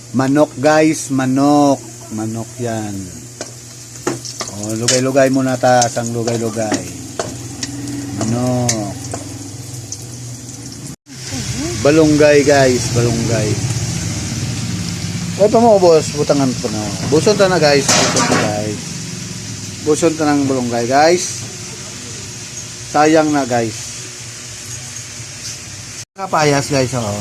Manok guys, manok. Manok yan. O, lugay-lugay muna ta. Sang lugay-lugay. Manok. Balunggay guys, balunggay. Ay pa mo boss, butangan pa na. Buson ta na guys, buson ta guys. Buson ta ng balunggay guys. Sayang na guys. Kapayas guys, oh.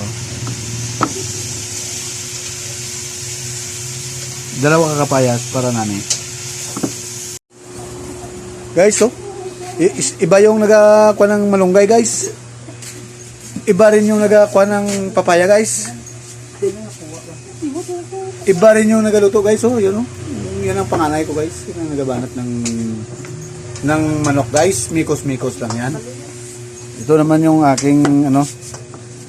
Dalawa kakapayas para nani. Guys, oh. Iba yung nagakuha ng malunggay guys. Iba rin yung nagakuha ng papaya guys. Iba rin yung nagaluto guys, oh. Yun, oh. Yan ang panganay ko guys. Yan ang nagabanat ng manok guys. Mikos-mikos lang yan. Ito naman yung aking ano.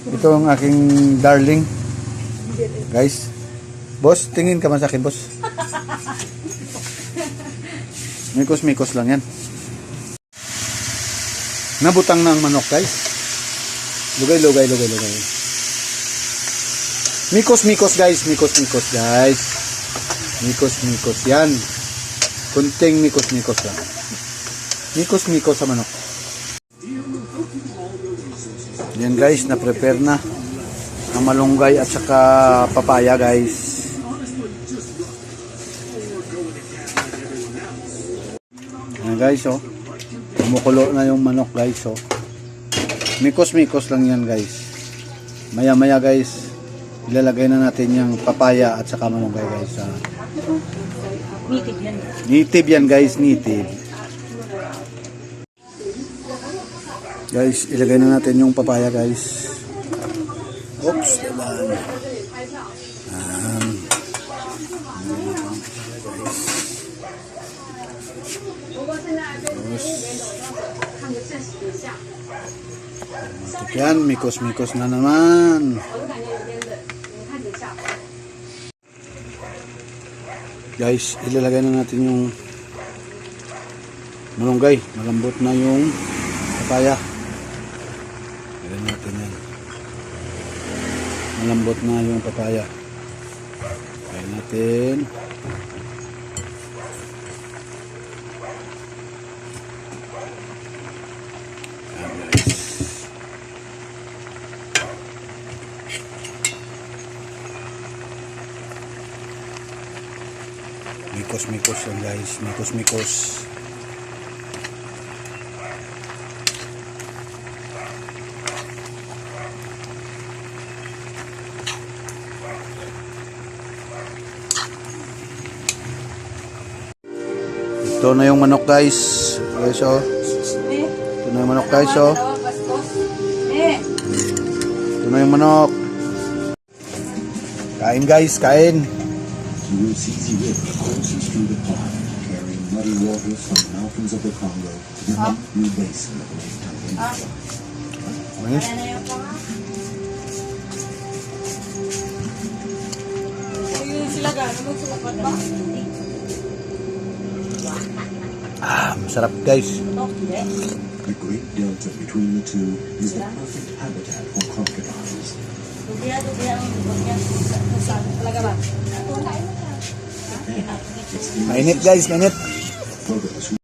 Ito ang aking darling. Guys. Boss, tingin ka man sa akin, boss. Mikos-mikos lang yan. Nabutang ng manok, guys. Lugay. Mikos-mikos, guys. Mikos-mikos, guys. Mikos-mikos yan. Kunting mikos-mikos lang. Mikos-mikos sa manok. Yan, guys. Na-prepare na ang malunggay at saka papaya, guys. Yan guys, oh. Kumukulo na yung manok guys, oh. Mikos-mikos lang yan guys. Maya-maya guys, ilalagay na natin yung papaya at saka malunggay guys. Native yan. Native yan guys, native. Guys, ilagay na natin yung papaya guys. Oops, diba? Yan, mikos-mikos na naman. Guys, ilalagay na natin yung malunggay. Malambot na yung papaya. Ilagay natin yan. Malambot na yung papaya. Ilagay natin. Mikos-mikos yan guys, mikos-mikos. Ito na yung manok guys. Guys, oh. Ito na yung manok guys, oh. Ito na yung manok. Kain guys, kain. You will see the river courses through the park, carrying muddy waters from the mountains of the Congo to the deep blue basin of Lake Tanganyika. Masarap guys. The great delta between the two is the perfect habitat for crocodiles. Mainit guys, mainit. For those who